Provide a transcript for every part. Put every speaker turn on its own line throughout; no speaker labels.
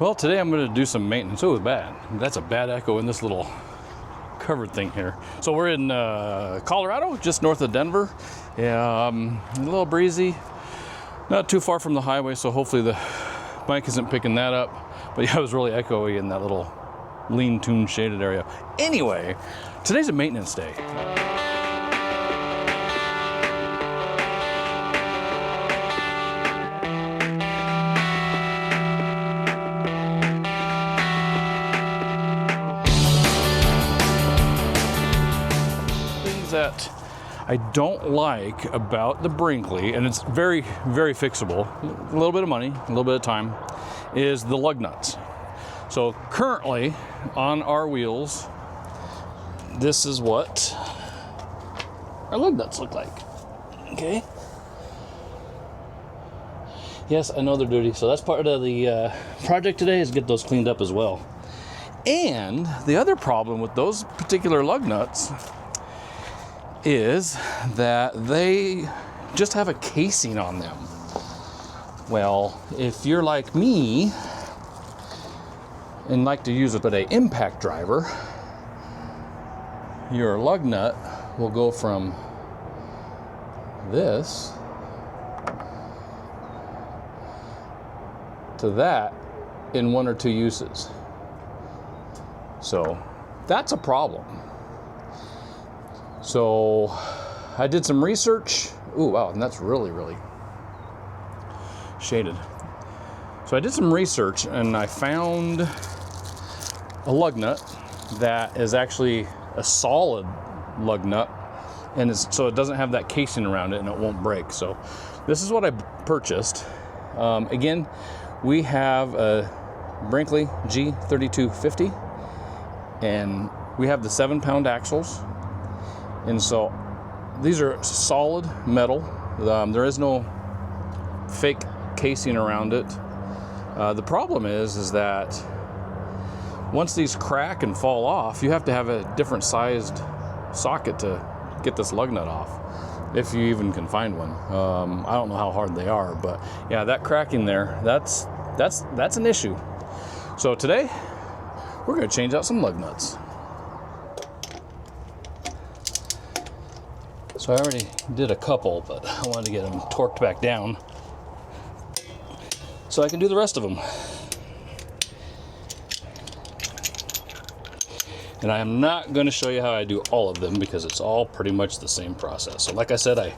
Well, today I'm going to do some maintenance. Oh, bad. That's a bad echo in this little covered thing here. So we're in Colorado, just north of Denver. A little breezy, not too far from the highway, so hopefully the mic isn't picking that up. But yeah, it was really echoey in that little lean-to shaded area. Anyway, today's a maintenance day. That I don't like about the Brinkley, and it's very, very fixable, a little bit of money, a little bit of time, is the lug nuts. So currently on our wheels, this is what our lug nuts look like. Okay. Yes, I know they're dirty, so that's part of the project today, is get those cleaned up as well. And the other problem with those particular lug nuts is that they just have a casing on them. Well, if you're like me and like to use it with an impact driver, your lug nut will go from this to that in one or two uses. So that's a problem. So I did some research. Ooh, wow, and that's really, really shaded. So I did some research and I found a lug nut that is actually a solid lug nut, and so it doesn't have that casing around it and it won't break. So this is what I purchased. Again, we have a Brinkley G3250, and we have the 7-pound axles. And so these are solid metal. There is no fake casing around it. The problem is that once these crack and fall off, you have to have a different sized socket to get this lug nut off, if you even can find one. I don't know how hard they are, but yeah, that cracking there, that's an issue. So today we're going to change out some lug nuts. So I already did a couple, but I wanted to get them torqued back down so I can do the rest of them. And I am not going to show you how I do all of them because it's all pretty much the same process. So like I said, I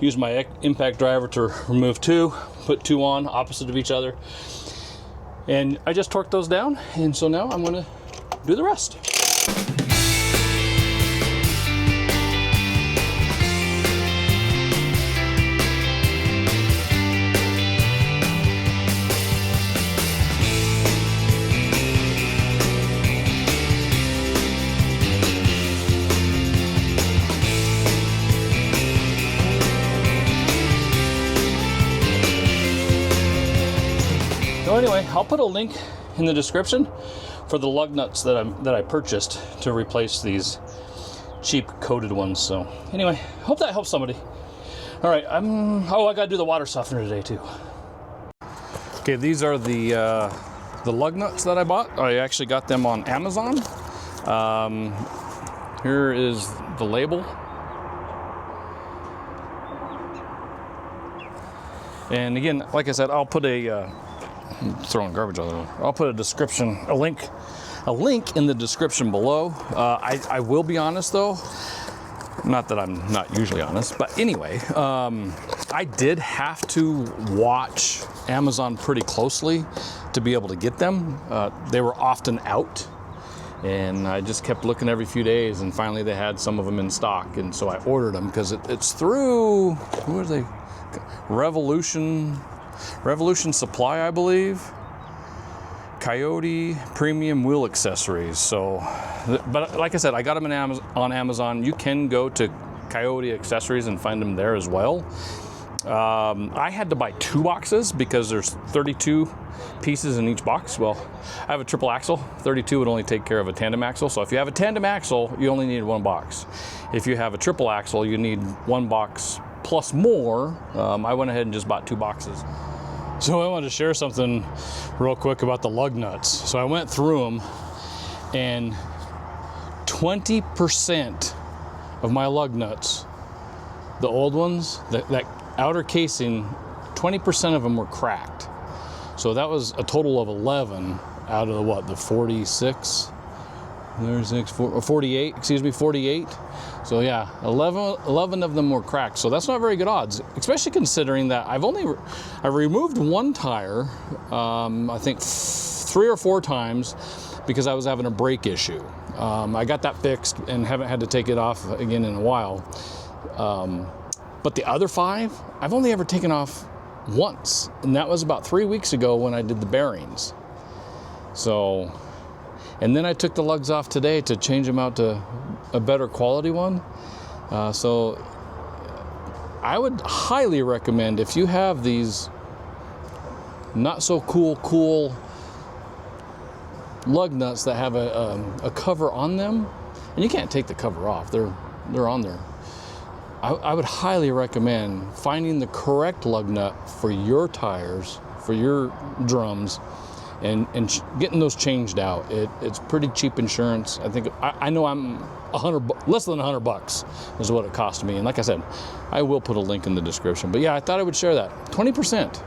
use my impact driver to remove two, put two on opposite of each other, and I just torqued those down, and so now I'm going to do the rest. So anyway, I'll put a link in the description for the lug nuts that I purchased to replace these cheap coated ones. So anyway, hope that helps somebody. All right, I gotta do the water softener today too. Okay, these are the lug nuts that I bought. I actually got them on Amazon. Here is the label. And again, like I said, I'll put I'm throwing garbage all over. I'll put a link in the description below. I will be honest though, not that I'm not usually honest, but anyway, I did have to watch Amazon pretty closely to be able to get them. They were often out, and I just kept looking every few days, and finally they had some of them in stock, and so I ordered them because it's through, who are they? Revolution Supply, I believe. Coyote Premium Wheel Accessories. So, but like I said, I got them on Amazon. You can go to Coyote Accessories and find them there as well. I had to buy 2 boxes because there's 32 pieces in each box. Well, I have a triple axle. 32 would only take care of a tandem axle. So if you have a tandem axle, you only need 1 box. If you have a triple axle, you need 1 box plus more. I went ahead and just bought 2 boxes. So I wanted to share something real quick about the lug nuts. So I went through them, and 20% of my lug nuts, the old ones, that outer casing, 20% of them were cracked. So that was a total of 11 out of the what, the 46? There's 48, excuse me, 48. So yeah, 11 of them were cracked. So that's not very good odds, especially considering that I removed one tire, I think 3 or 4 times because I was having a brake issue. I got that fixed and haven't had to take it off again in a while. But the other 5, I've only ever taken off once, and that was about 3 weeks ago when I did the bearings. So, and then I took the lugs off today to change them out to a better quality one. So I would highly recommend, if you have these not so cool lug nuts that have a cover on them, and you can't take the cover off, they're on there. I would highly recommend finding the correct lug nut for your tires, for your drums, and getting those changed out. It's pretty cheap insurance. I think I know I'm less than $100 is what it cost me. And like I said, I will put a link in the description. But yeah, I thought I would share that. 20%.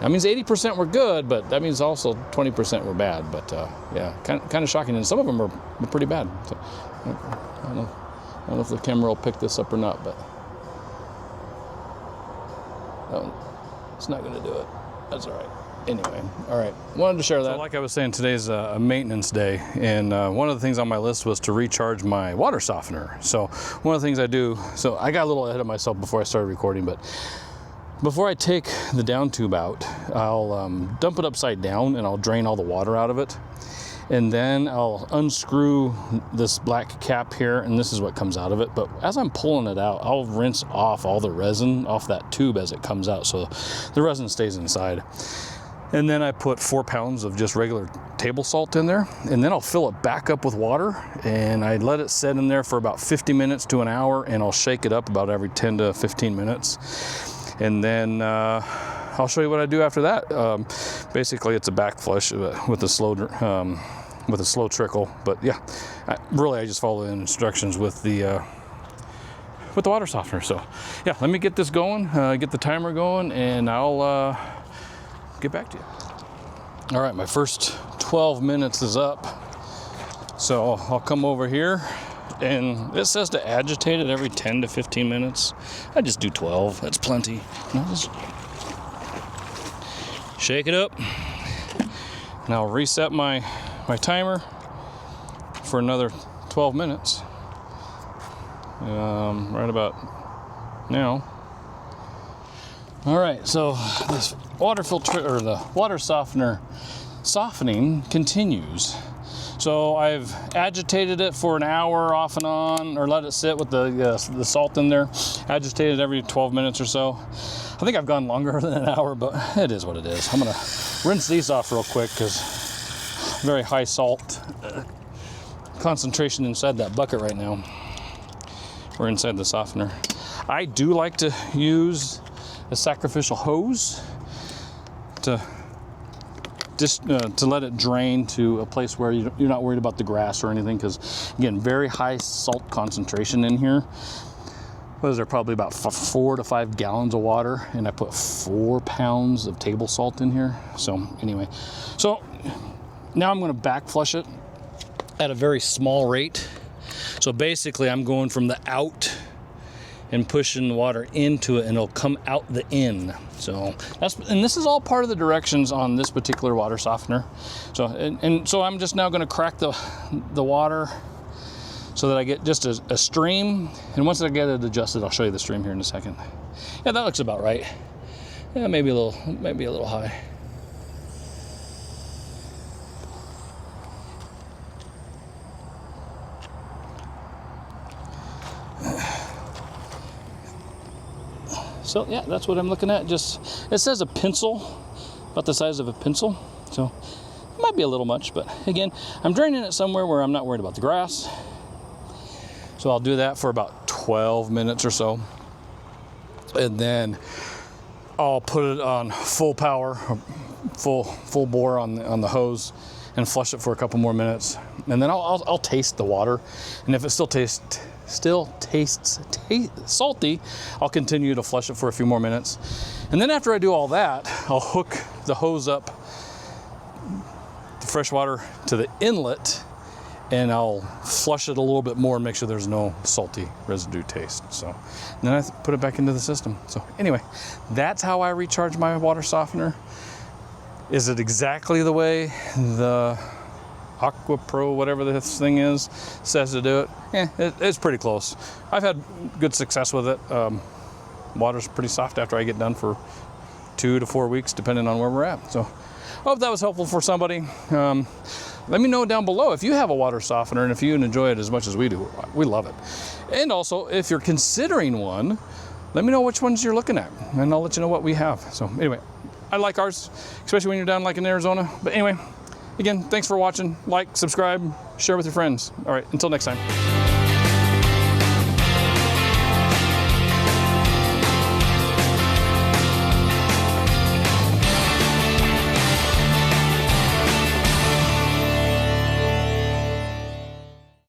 That means 80% were good, but that means also 20% were bad. But yeah, kind of shocking. And some of them were pretty bad. So, I don't know if the camera will pick this up or not, but it's not going to do it. That's all right. Anyway, all right, wanted to share that. So like I was saying, today's a maintenance day, and one of the things on my list was to recharge my water softener. So one of the things I do, so I got a little ahead of myself before I started recording, but before I take the down tube out, I'll dump it upside down and I'll drain all the water out of it. And then I'll unscrew this black cap here, and this is what comes out of it. But as I'm pulling it out, I'll rinse off all the resin off that tube as it comes out, so the resin stays inside. And then I put 4 pounds of just regular table salt in there, and then I'll fill it back up with water, and I let it sit in there for about 50 minutes to an hour, and I'll shake it up about every 10 to 15 minutes. And then I'll show you what I do after that. Basically, it's a back flush with a slow trickle. But yeah, I just follow the instructions with the water softener. So yeah, let me get this going, get the timer going, and I'll get back to you. All right, my first 12 minutes is up. So I'll come over here, and it says to agitate it every 10 to 15 minutes. I just do 12, that's plenty. I'll just shake it up, and I'll reset my timer for another 12 minutes. Right about now. All right, so this water filter, or the water softener softening continues. So I've agitated it for an hour off and on, or let it sit with the salt in there, agitated every 12 minutes or so. I think I've gone longer than an hour, but it is what it is. I'm gonna rinse these off real quick because very high salt concentration inside that bucket right now. We're inside the softener. I do like to use a sacrificial hose to just to let it drain to a place where you're not worried about the grass or anything, because again, very high salt concentration in here. What is there, probably about 4 to 5 gallons of water, and I put 4 pounds of table salt in here. So anyway, so now I'm going to back flush it at a very small rate. So basically I'm going from the out and pushing the water into it, and it'll come out the in. So and this is all part of the directions on this particular water softener. So and so I'm just now going to crack the water so that I get just a stream, and once I get it adjusted, I'll show you the stream here in a second. Yeah, that looks about right. Yeah, maybe a little high. So yeah, that's what I'm looking at. Just, it says a pencil, about the size of a pencil. So it might be a little much, but again, I'm draining it somewhere where I'm not worried about the grass. So I'll do that for about 12 minutes or so. And then I'll put it on full power, full bore on the hose, and flush it for a couple more minutes. And then I'll taste the water, and if it still tastes salty, I'll continue to flush it for a few more minutes. And then after I do all that, I'll hook the hose up, the fresh water, to the inlet, and I'll flush it a little bit more and make sure there's no salty residue taste. So then I put it back into the system. So anyway, that's how I recharge my water softener. Is it exactly the way the Aqua Pro, whatever this thing is, says to do it? It's pretty close. I've had good success with it. Water's pretty soft after I get done for 2 to 4 weeks, depending on where we're at. So I hope that was helpful for somebody. Let me know down below if you have a water softener and if you enjoy it as much as we do. We love it. And also, if you're considering one, let me know which ones you're looking at, and I'll let you know what we have. So anyway, I like ours, especially when you're down like in Arizona. But anyway, again, thanks for watching. Like, subscribe, share with your friends. All right, until next time.